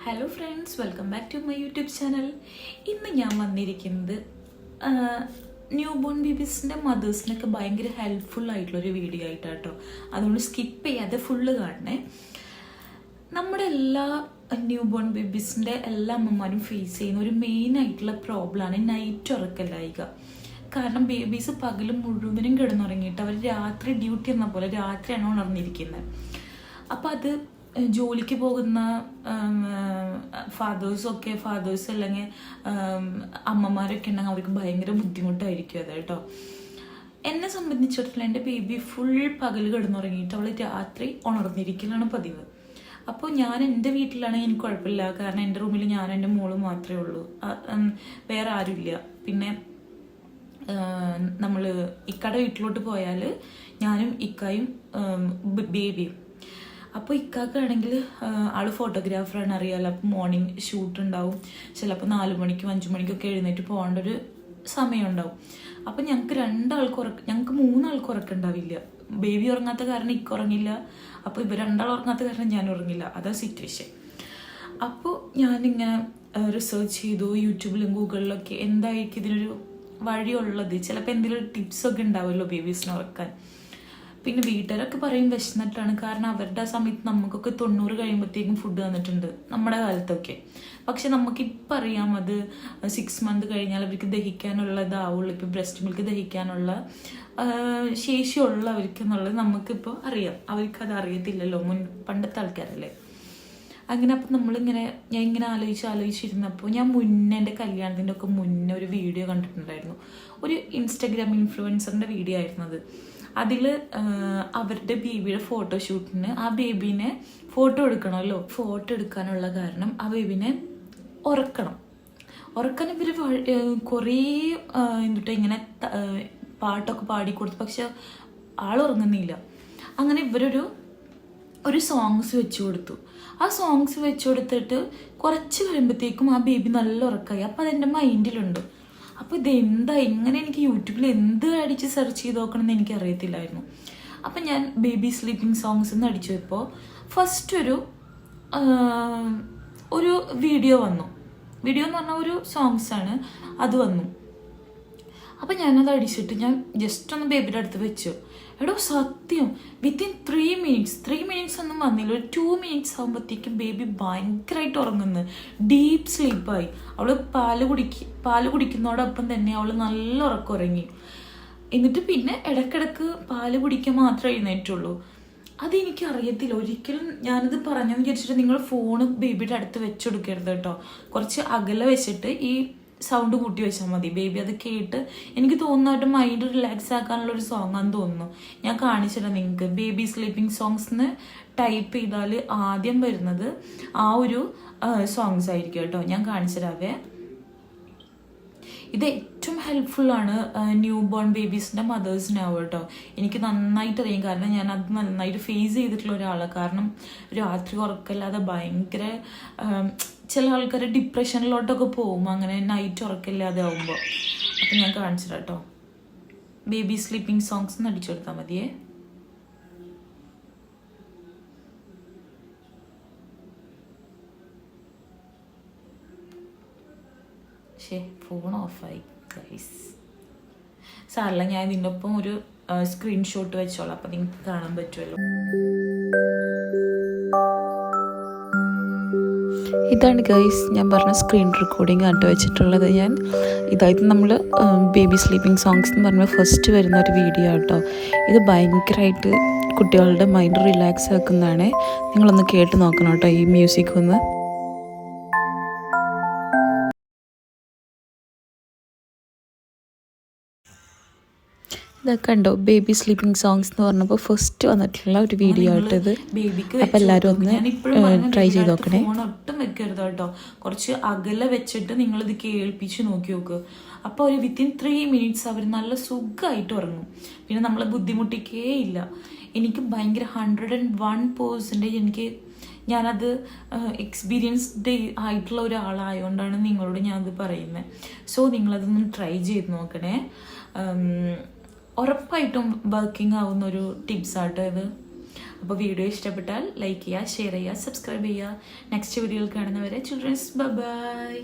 Hello friends, welcome back to my YouTube channel. ഇന്ന് ഞാൻ വന്നിരിക്കുന്നത് ന്യൂ ബോൺ ബേബീസിൻ്റെ മദേഴ്സിനൊക്കെ ഭയങ്കര ഹെൽപ്ഫുൾ ആയിട്ടുള്ളൊരു വീഡിയോ ആയിട്ടാട്ടോ. അതുകൊണ്ട് സ്കിപ്പ് ചെയ്യാതെ ഫുള്ള് കാണണേ. നമ്മുടെ എല്ലാ ന്യൂ ബോൺ ബേബീസിൻ്റെ എല്ലാ അമ്മമാരും ഫേസ് ചെയ്യുന്ന ഒരു മെയിൻ ആയിട്ടുള്ള പ്രോബ്ലമാണ് നൈറ്റ് ഉറക്കല്ലായിക. കാരണം ബേബീസ് പകൽ മുഴുവനും കിടന്നുറങ്ങിയിട്ട് അവർ രാത്രി ഡ്യൂട്ടി എന്ന പോലെ രാത്രിയാണ് ഉണർന്നിരിക്കുന്നത്. അപ്പോൾ അത് ജോലിക്ക് പോകുന്ന ഫാദേഴ്സ് അല്ലെങ്കിൽ അമ്മമാരൊക്കെ ഉണ്ടെങ്കിൽ അവർക്ക് ഭയങ്കര ബുദ്ധിമുട്ടായിരിക്കും അത് കേട്ടോ. എന്നെ സംബന്ധിച്ചിടത്തോളം എൻ്റെ ബേബി ഫുൾ പകൽ കിടന്നുറങ്ങിയിട്ട് അവൾ രാത്രി ഉണർന്നിരിക്കലാണ് പതിവ്. അപ്പോൾ ഞാൻ എൻ്റെ വീട്ടിലാണെങ്കിൽ എനിക്ക് കുഴപ്പമില്ല, കാരണം എൻ്റെ റൂമിൽ ഞാൻ എൻ്റെ മോള് മാത്രമേ ഉള്ളൂ, വേറെ ആരുമില്ല. പിന്നെ നമ്മൾ ഇക്കയുടെ വീട്ടിലോട്ട് പോയാൽ ഞാനും ഇക്കായും ബേബിയും. അപ്പോൾ ഇക്കാക്കാണെങ്കിൽ ആൾ ഫോട്ടോഗ്രാഫറാണ്, അറിയാമല്ലോ. അപ്പോൾ മോർണിംഗ് ഷൂട്ട് ഉണ്ടാവും, ചിലപ്പോൾ 4 മണിക്കും 5 മണിക്കൊക്കെ എഴുന്നേറ്റ് പോകേണ്ട ഒരു സമയം ഉണ്ടാവും. അപ്പോൾ ഞങ്ങൾക്ക് 3 ആൾക്ക് ഉറക്കുണ്ടാവില്ല. ബേബി ഉറങ്ങാത്ത കാരണം ഇക്ക ഉറങ്ങില്ല, അപ്പോൾ ഇവർ 2 ആൾ ഉറങ്ങാത്ത കാരണം ഞാൻ ഉറങ്ങില്ല. അതാ സിറ്റുവേഷൻ. അപ്പോൾ ഞാനിങ്ങനെ റിസർച്ച് ചെയ്തു, യൂട്യൂബിലും ഗൂഗിളിലൊക്കെ എന്തായിരിക്കും ഇതിനൊരു വഴിയുള്ളത്. ചിലപ്പോൾ എന്തെങ്കിലും ടിപ്സൊക്കെ ഉണ്ടാവുമല്ലോ ബേബീസിനെ ഉറക്കാൻ. പിന്നെ വീട്ടുകാരൊക്കെ പറയും വിശന്നിട്ടാണ്, കാരണം അവരുടെ ആ സമയത്ത് നമുക്കൊക്കെ 90 കഴിയുമ്പോഴത്തേക്കും ഫുഡ് തന്നിട്ടുണ്ട് നമ്മുടെ കാലത്തൊക്കെ. പക്ഷെ നമുക്കിപ്പോൾ അറിയാം അത് 6 മന്ത് കഴിഞ്ഞാൽ അവർക്ക് ദഹിക്കാനുള്ളതാവുള്ളൂ. ഇപ്പോൾ ബ്രസ്റ്റ് മിൽക്ക് ദഹിക്കാനുള്ള ശേഷിയുള്ളവർക്ക് എന്നുള്ളത് നമുക്കിപ്പോൾ അറിയാം. അവർക്കത് അറിയത്തില്ലല്ലോ, പണ്ടത്തെ ആൾക്കാരല്ലേ. അങ്ങനെ അപ്പം ഞാൻ ഇങ്ങനെ ആലോചിച്ചിരുന്നപ്പോൾ ഞാൻ എൻ്റെ കല്യാണത്തിൻ്റെ ഒക്കെ മുന്നേ ഒരു വീഡിയോ കണ്ടിട്ടുണ്ടായിരുന്നു. ഒരു ഇൻസ്റ്റഗ്രാം ഇൻഫ്ലുവൻസറിൻ്റെ വീഡിയോ ആയിരുന്നു അത്. അതിൽ അവരുടെ ബേബിയുടെ ഫോട്ടോഷൂട്ടിന് ആ ബേബീനെ ഫോട്ടോ എടുക്കണമല്ലോ. ഫോട്ടോ എടുക്കാനുള്ള കാരണം ആ ബേബീനെ ഉറക്കാൻ ഇവർ കുറേ ഇങ്ങനെ പാട്ടൊക്കെ പാടിക്കൊടുത്തു, പക്ഷെ ആൾ ഉറങ്ങുന്നില്ല. അങ്ങനെ ഇവരൊരു സോങ്സ് വെച്ചു കൊടുത്തു. ആ സോങ്സ് വെച്ചു കൊടുത്തിട്ട് കുറച്ച് കഴിയുമ്പോഴത്തേക്കും ആ ബേബി നല്ല ഉറക്കമായി. അപ്പം അതെൻ്റെ മൈൻഡിലുണ്ട്. അപ്പോൾ ഇതെന്താ, എങ്ങനെ എനിക്ക് യൂട്യൂബിൽ എന്ത് അടിച്ച് സെർച്ച് ചെയ്ത് നോക്കണമെന്ന് എനിക്കറിയത്തില്ലായിരുന്നു. അപ്പം ഞാൻ ബേബി സ്ലീപ്പിംഗ് സോങ്സ് എന്ന് അടിച്ചപ്പോൾ ഫസ്റ്റ് ഒരു വീഡിയോ എന്ന് പറഞ്ഞാൽ ഒരു സോങ്സാണ് അത് വന്നു. അപ്പം ഞാനത് അടിച്ചിട്ട് ഞാൻ ജസ്റ്റ് ഒന്ന് ബേബിയുടെ അടുത്ത് വെച്ചു. എടോ സത്യം, വിത്തിൻ 3 മിനിറ്റ്സ് ഒന്നും വന്നില്ല, ഒരു 2 മിനിറ്റ്സ് ആകുമ്പോഴത്തേക്കും ബേബി ഭയങ്കരമായിട്ട് ഉറങ്ങുന്നു, ഡീപ്പ് സ്ലീപ്പായി. അവൾ പാല് കുടിക്കുന്നതോടൊപ്പം തന്നെ അവൾ നല്ല ഉറങ്ങി. എന്നിട്ട് പിന്നെ ഇടയ്ക്കിടയ്ക്ക് പാല് കുടിക്കാൻ മാത്രമേ എഴുന്നേറ്റുള്ളൂ. അതെനിക്ക് അറിയത്തില്ല. ഒരിക്കലും ഞാനിത് പറഞ്ഞെന്ന് വിചാരിച്ചിട്ട് നിങ്ങൾ ഫോണ് ബേബിയുടെ അടുത്ത് വെച്ചെടുക്കരുത് കേട്ടോ. കുറച്ച് അകലെ വെച്ചിട്ട് ഈ സൗണ്ട് കൂട്ടി വെച്ചാൽ മതി. ബേബി അത് കേട്ട് എനിക്ക് തോന്നുന്നതായിട്ട് മൈൻഡ് റിലാക്സ് ആക്കാനുള്ള ഒരു സോങ് ആണെന്ന് തോന്നുന്നു. ഞാൻ കാണിച്ചിടാം നിങ്ങൾക്ക്. ബേബി സ്ലീപ്പിംഗ് സോങ്സ് എന്ന് ടൈപ്പ് ചെയ്താൽ ആദ്യം വരുന്നത് ആ ഒരു സോങ്സ് ആയിരിക്കും കേട്ടോ. ഞാൻ കാണിച്ചിടാവേ. ഇത് ഏറ്റവും ഹെൽപ്ഫുള്ളാണ് ന്യൂ ബോൺ ബേബീസിൻ്റെ മദേഴ്സിനാവും കേട്ടോ. എനിക്ക് നന്നായിട്ട് അറിയാം, കാരണം ഞാൻ അത് നന്നായിട്ട് ഫേസ് ചെയ്തിട്ടുള്ള ഒരാളാണ്. കാരണം രാത്രി ഉറക്കമില്ലാതെ ഭയങ്കര ചില ആൾക്കാർ ഡിപ്രഷനിലോട്ടൊക്കെ പോകും അങ്ങനെ നൈറ്റ് ഉറക്കമില്ലാതെ ആവുമ്പോൾ. അപ്പം ഞാൻ കാണിച്ചിടാം കേട്ടോ. ബേബി സ്ലീപ്പിംഗ് സോങ്സ് എന്ന് അടിച്ചു കൊടുത്താൽ മതിയേ. ഫോൺ ഓഫായി ഗൈസ്. സാറില്ല, ഞാൻ ഇതിൻ്റെ ഒപ്പം ഒരു സ്ക്രീൻഷോട്ട് വെച്ചോളാം, അപ്പം നിങ്ങൾക്ക് കാണാൻ പറ്റുമല്ലോ. ഇതാണ് ഗൈസ് ഞാൻ പറഞ്ഞ സ്ക്രീൻ റെക്കോർഡിംഗ് ആയിട്ട് വെച്ചിട്ടുള്ളത്. ഇതായത് നമ്മൾ ബേബി സ്ലീപ്പിംഗ് സോങ്സ് എന്ന് പറഞ്ഞാൽ ഫസ്റ്റ് വരുന്ന ഒരു വീഡിയോ ആട്ടോ. ഇത് ഭയങ്കരമായിട്ട് കുട്ടികളുടെ മൈൻഡ് റിലാക്സ് ആക്കുന്നതാണ്. നിങ്ങളൊന്ന് കേട്ട് നോക്കണം കേട്ടോ ഈ മ്യൂസിക് ഒന്ന്. ഇതൊക്കെ ഉണ്ടോ ബേബി സ്ലീപ്പിംഗ് സോങ്സ് എന്ന് പറഞ്ഞപ്പോൾ ഫസ്റ്റ് വന്നിട്ടുള്ള ഒരു വീഡിയോ ആയിട്ടത്. അപ്പം എല്ലാവരും ഒന്ന് ട്രൈ ചെയ്ത് നോക്കണേ. ഫോൺ ഒട്ടും വെക്കരുത് കേട്ടോ. കുറച്ച് അകലെ വെച്ചിട്ട് നിങ്ങളിത് കേൾപ്പിച്ച് നോക്കി നോക്കുക. അപ്പോൾ ഒരു വിത്തിൻ 3 മിനിറ്റ്സ് അവർ നല്ല സുഖമായിട്ട് ഉറങ്ങും. പിന്നെ നമ്മളെ ബുദ്ധിമുട്ടിക്കേ ഇല്ല. എനിക്ക് ഭയങ്കര 101% ഞാനത് എക്സ്പീരിയൻസ്ഡ് ആയിട്ടുള്ള ഒരാളായതുകൊണ്ടാണ് നിങ്ങളോട് ഞാനത് പറയുന്നത്. സോ നിങ്ങളതൊന്ന് ട്രൈ ചെയ്ത് നോക്കണേ. ഉറപ്പായിട്ടും വർക്കിംഗ് ആവുന്ന ഒരു ടിപ്സാട്ടോ ഇത്. അപ്പോൾ വീഡിയോ ഇഷ്ടപ്പെട്ടാൽ ലൈക്ക് ചെയ്യുക, ഷെയർ ചെയ്യുക, സബ്സ്ക്രൈബ് ചെയ്യുക. നെക്സ്റ്റ് വീഡിയോയിൽ കാണുന്നവരെ ചിൽഡ്രൻസ് ബൈ.